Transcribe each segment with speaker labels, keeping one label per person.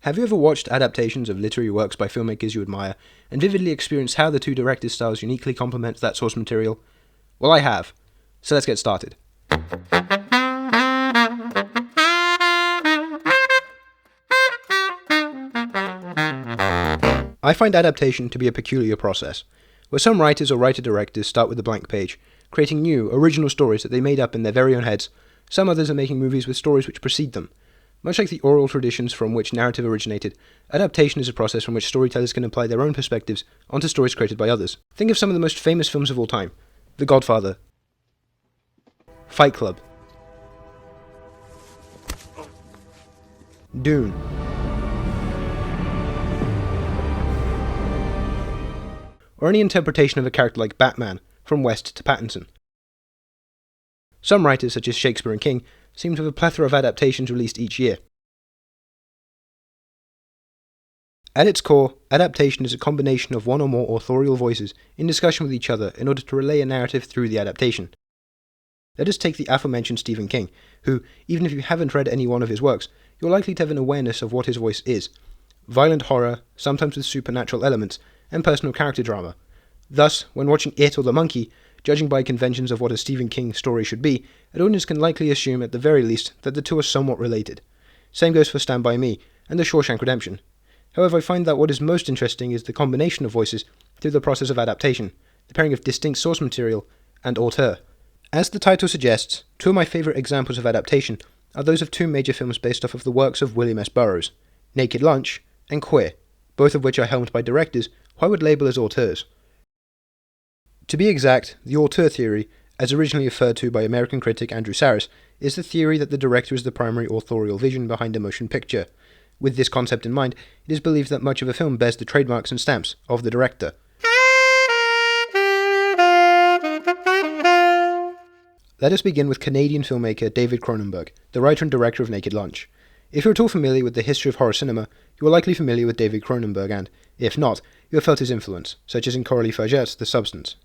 Speaker 1: Have you ever watched adaptations of literary works by filmmakers you admire and vividly experienced how the two directors' styles uniquely complement that source material? Well, I have. So let's get started. I find adaptation to be a peculiar process, where some writers or writer-directors start with a blank page, creating new, original stories that they made up in their very own heads. Some others are making movies with stories which precede them. Much like the oral traditions from which narrative originated, adaptation is a process from which storytellers can apply their own perspectives onto stories created by others. Think of some of the most famous films of all time: The Godfather, Fight Club, Dune, or any interpretation of a character like Batman, from West to Pattinson. Some writers, such as Shakespeare and King, seem to have a plethora of adaptations released each year. At its core, adaptation is a combination of one or more authorial voices in discussion with each other in order to relay a narrative through the adaptation. Let us take the aforementioned Stephen King, who, even if you haven't read any one of his works, you're likely to have an awareness of what his voice is: violent horror, sometimes with supernatural elements, and personal character drama. Thus, when watching It or The Monkey, judging by conventions of what a Stephen King story should be, an audience can likely assume at the very least that the two are somewhat related. Same goes for Stand By Me and The Shawshank Redemption. However, I find that what is most interesting is the combination of voices through the process of adaptation, the pairing of distinct source material and auteur. As the title suggests, two of my favourite examples of adaptation are those of two major films based off of the works of William S. Burroughs, Naked Lunch and Queer, both of which are helmed by directors who I would label as auteurs. To be exact, the auteur theory, as originally referred to by American critic Andrew Sarris, is the theory that the director is the primary authorial vision behind a motion picture. With this concept in mind, it is believed that much of a film bears the trademarks and stamps of the director. Let us begin with Canadian filmmaker David Cronenberg, the writer and director of Naked Lunch. If you're at all familiar with the history of horror cinema, you are likely familiar with David Cronenberg and, if not, you have felt his influence, such as in Coralie Faget's The Substance.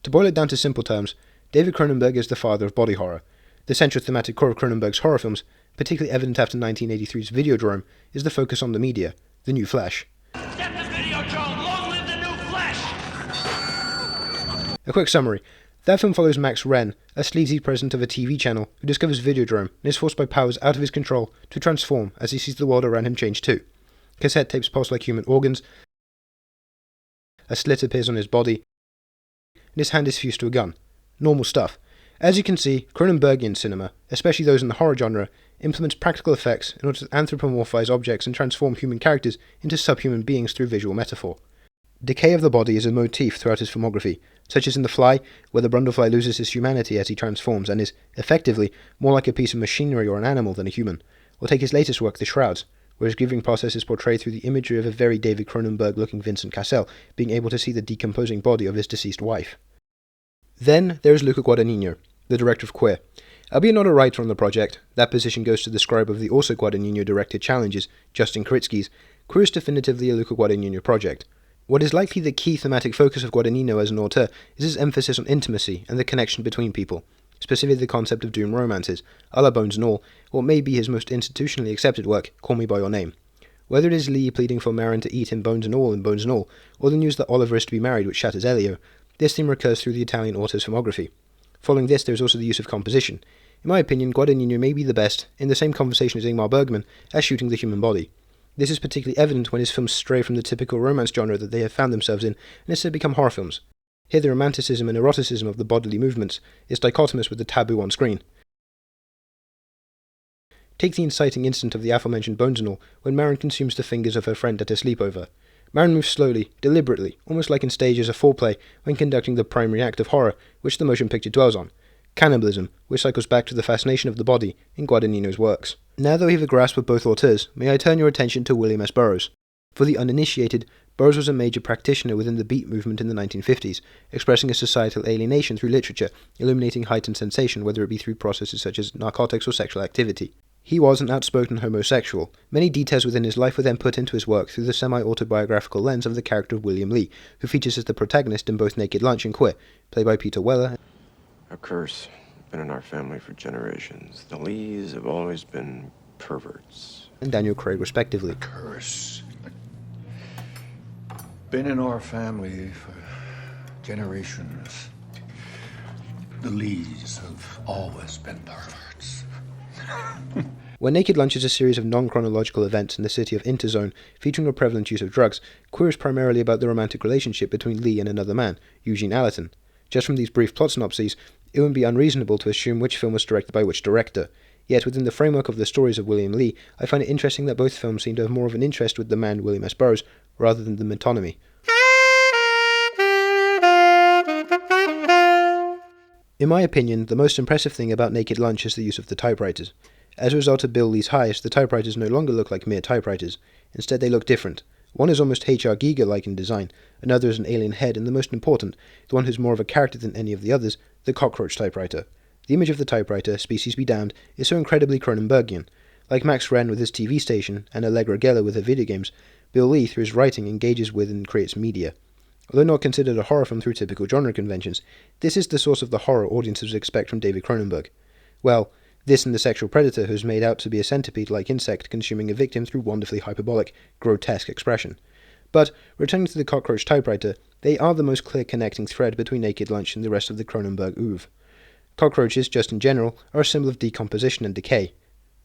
Speaker 1: To boil it down to simple terms, David Cronenberg is the father of body horror. The central thematic core of Cronenberg's horror films, particularly evident after 1983's Videodrome, is the focus on the media, the new flesh.
Speaker 2: Step the Videodrome! Long live the new flesh!
Speaker 1: A quick summary. That film follows Max Wren, a sleazy president of a TV channel who discovers Videodrome and is forced by powers out of his control to transform as he sees the world around him change too. Cassette tapes pulse like human organs, a slit appears on his body, and his hand is fused to a gun. Normal stuff. As you can see, Cronenbergian cinema, especially those in the horror genre, implements practical effects in order to anthropomorphize objects and transform human characters into subhuman beings through visual metaphor. Decay of the body is a motif throughout his filmography, such as in The Fly, where the Brundlefly loses his humanity as he transforms and is, effectively, more like a piece of machinery or an animal than a human. Or take his latest work, The Shrouds, where his grieving process is portrayed through the imagery of a very David Cronenberg-looking Vincent Cassel being able to see the decomposing body of his deceased wife. Then there is Luca Guadagnino, the director of Queer. Albeit not a writer on the project, that position goes to the scribe of the also Guadagnino-directed Challenges, Justin Kritzky's. Queer is definitively a Luca Guadagnino project. What is likely the key thematic focus of Guadagnino as an auteur is his emphasis on intimacy and the connection between people, specifically the concept of doomed romances, a la Bones and All, or what may be his most institutionally accepted work, Call Me By Your Name. Whether it is Lee pleading for Marin to eat him bones and all in Bones and All, or the news that Oliver is to be married which shatters Elio, this theme recurs through the Italian auteur's filmography. Following this, there is also the use of composition. In my opinion, Guadagnino may be the best, in the same conversation as Ingmar Bergman, at shooting the human body. This is particularly evident when his films stray from the typical romance genre that they have found themselves in and instead become horror films. Here the romanticism and eroticism of the bodily movements is dichotomous with the taboo on screen. Take the inciting incident of the aforementioned Bones and All, when Marin consumes the fingers of her friend at a sleepover. Marin moves slowly, deliberately, almost like in stages of foreplay when conducting the primary act of horror, which the motion picture dwells on: cannibalism, which cycles back to the fascination of the body in Guadagnino's works. Now that we have a grasp of both auteurs, may I turn your attention to William S. Burroughs. For the uninitiated, Burroughs was a major practitioner within the beat movement in the 1950s, expressing a societal alienation through literature, illuminating heightened sensation, whether it be through processes such as narcotics or sexual activity. He was an outspoken homosexual. Many details within his life were then put into his work through the semi-autobiographical lens of the character of William Lee, who features as the protagonist in both Naked Lunch and Queer, played by Peter Weller.
Speaker 3: A curse. Been in our family for generations. The Lees have always been perverts.
Speaker 1: and Daniel Craig respectively.
Speaker 3: Curse. Been in our family for generations. The Lees have always been perverts.
Speaker 1: Where Naked Lunch is a series of non-chronological events in the city of Interzone featuring a prevalent use of drugs, Queer is primarily about the romantic relationship between Lee and another man, Eugene Allerton. Just from these brief plot synopses, it would be unreasonable to assume which film was directed by which director. Yet within the framework of the stories of William Lee, I find it interesting that both films seem to have more of an interest with the man William S. Burroughs rather than the metonymy. In my opinion, the most impressive thing about Naked Lunch is the use of the typewriters. As a result of Bill Lee's heist, the typewriters no longer look like mere typewriters. Instead, they look different. One is almost H.R. Giger-like in design, another is an alien head, and the most important, the one who's more of a character than any of the others, the cockroach typewriter. The image of the typewriter, species be damned, is so incredibly Cronenbergian. Like Max Wren with his TV station, and Allegra Geller with her video games, Bill Lee, through his writing, engages with and creates media. Although not considered a horror film through typical genre conventions, this is the source of the horror audiences expect from David Cronenberg. Well, this and the sexual predator who's made out to be a centipede-like insect consuming a victim through wonderfully hyperbolic, grotesque expression. But, returning to the cockroach typewriter, they are the most clear connecting thread between Naked Lunch and the rest of the Cronenberg oeuvre. Cockroaches, just in general, are a symbol of decomposition and decay.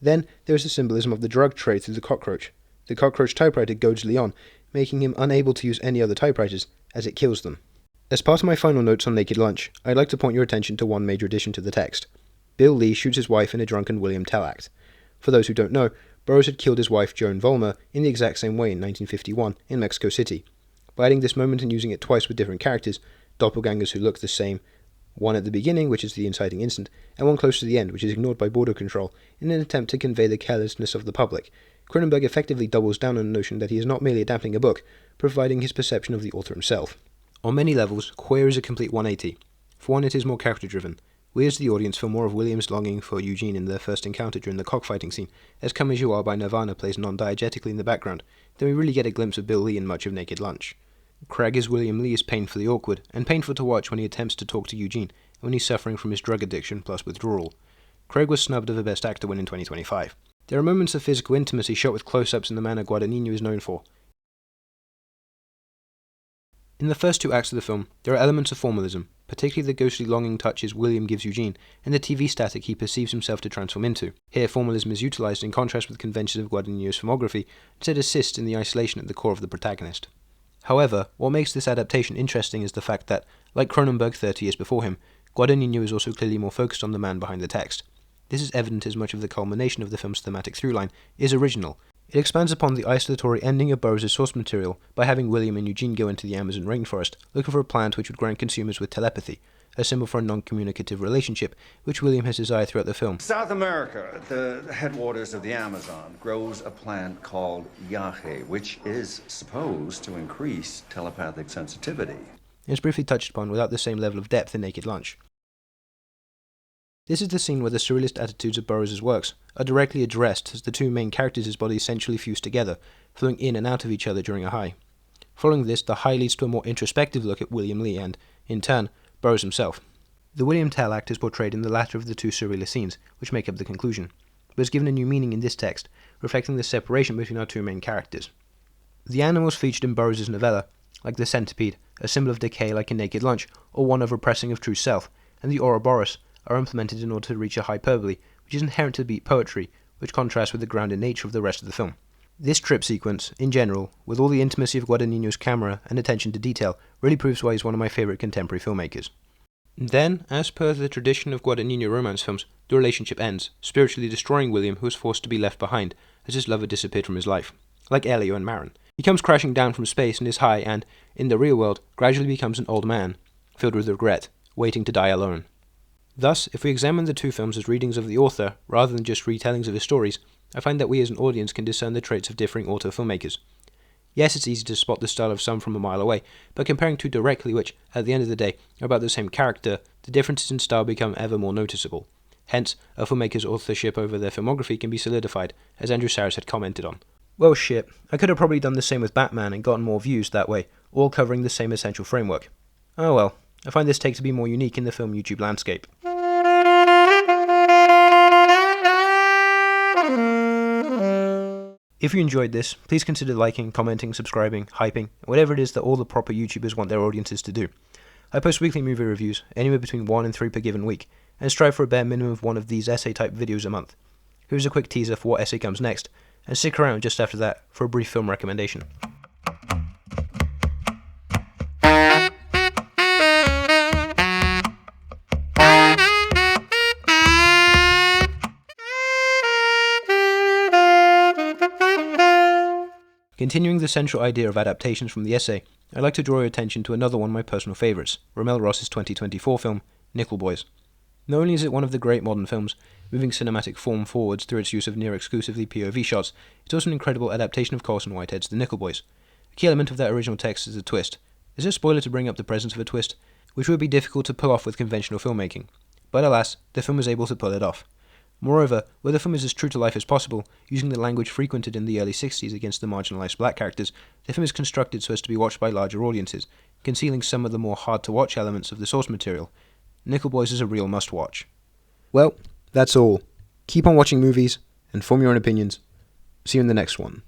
Speaker 1: Then, there is the symbolism of the drug trade through the cockroach. The cockroach typewriter goads Lee on, making him unable to use any other typewriters, as it kills them. As part of my final notes on Naked Lunch, I'd like to point your attention to one major addition to the text. Bill Lee shoots his wife in a drunken William Tell act. For those who don't know, Burroughs had killed his wife Joan Vollmer in the exact same way in 1951 in Mexico City. By adding this moment and using it twice with different characters, doppelgangers who look the same, one at the beginning, which is the inciting instant, and one close to the end, which is ignored by border control, in an attempt to convey the carelessness of the public, Cronenberg effectively doubles down on the notion that he is not merely adapting a book, providing his perception of the author himself. On many levels, Queer is a complete 180. For one, it is more character-driven. We as the audience feel more of William's longing for Eugene in their first encounter during the cockfighting scene, as Come As You Are by Nirvana plays non-diegetically in the background, then we really get a glimpse of Bill Lee in much of Naked Lunch. Craig as William Lee is painfully awkward, and painful to watch when he attempts to talk to Eugene, and when he's suffering from his drug addiction plus withdrawal. Craig was snubbed of a Best Actor win in 2025. There are moments of physical intimacy shot with close-ups in the manner Guadagnino is known for. In the first two acts of the film, there are elements of formalism, particularly the ghostly longing touches William gives Eugene, and the TV static he perceives himself to transform into. Here, formalism is utilized in contrast with conventions of Guadagnino's filmography, instead assists in the isolation at the core of the protagonist. However, what makes this adaptation interesting is the fact that, like Cronenberg 30 years before him, Guadagnino is also clearly more focused on the man behind the text. This is evident as much of the culmination of the film's thematic through-line is original. It expands upon the isolatory ending of Burroughs' source material by having William and Eugene go into the Amazon rainforest, looking for a plant which would grant consumers with telepathy, a symbol for a non-communicative relationship, which William has desired throughout the film.
Speaker 4: South America, the headwaters of the Amazon, grows a plant called yahe, which is supposed to increase telepathic sensitivity.
Speaker 1: It's briefly touched upon without the same level of depth in Naked Lunch. This is the scene where the surrealist attitudes of Burroughs' works are directly addressed as the two main characters' bodies essentially fuse together, flowing in and out of each other during a high. Following this, the high leads to a more introspective look at William Lee and, in turn, Burroughs himself. The William Tell act is portrayed in the latter of the two surrealist scenes, which make up the conclusion, but is given a new meaning in this text, reflecting the separation between our two main characters. The animals featured in Burroughs' novella, like the centipede, a symbol of decay like in Naked Lunch, or one of repressing of true self, and the Ouroboros, are implemented in order to reach a hyperbole, which is inherent to beat poetry, which contrasts with the grounded nature of the rest of the film. This trip sequence, in general, with all the intimacy of Guadagnino's camera and attention to detail, really proves why he's one of my favourite contemporary filmmakers. Then, as per the tradition of Guadagnino romance films, the relationship ends, spiritually destroying William, who is forced to be left behind, as his lover disappeared from his life. Like Elio and Marin. He comes crashing down from space and is high and, in the real world, gradually becomes an old man, filled with regret, waiting to die alone. Thus, if we examine the two films as readings of the author, rather than just retellings of his stories, I find that we as an audience can discern the traits of differing auteur filmmakers. Yes, it's easy to spot the style of some from a mile away, but comparing two directly which, at the end of the day, are about the same character, the differences in style become ever more noticeable. Hence, a filmmaker's authorship over their filmography can be solidified, as Andrew Sarris had commented on. Well shit, I could have probably done the same with Batman and gotten more views that way, all covering the same essential framework. Oh well, I find this take to be more unique in the film YouTube landscape. If you enjoyed this, please consider liking, commenting, subscribing, hyping, whatever it is that all the proper YouTubers want their audiences to do. I post weekly movie reviews, anywhere between 1 and 3 per given week, and strive for a bare minimum of one of these essay-type videos a month. Here's a quick teaser for what essay comes next, and stick around just after that for a brief film recommendation. Continuing the central idea of adaptations from the essay, I'd like to draw your attention to another one of my personal favourites, Rommel Ross's 2024 film, Nickel Boys. Not only is it one of the great modern films, moving cinematic form forwards through its use of near-exclusively POV shots, it's also an incredible adaptation of Colson Whitehead's The Nickel Boys. A key element of that original text is a twist. Is it a spoiler to bring up the presence of a twist? Which would be difficult to pull off with conventional filmmaking. But alas, the film was able to pull it off. Moreover, where the film is as true to life as possible, using the language frequented in the early 60s against the marginalised black characters, the film is constructed so as to be watched by larger audiences, concealing some of the more hard-to-watch elements of the source material. Nickel Boys is a real must-watch. Well, that's all. Keep on watching movies, and form your own opinions. See you in the next one.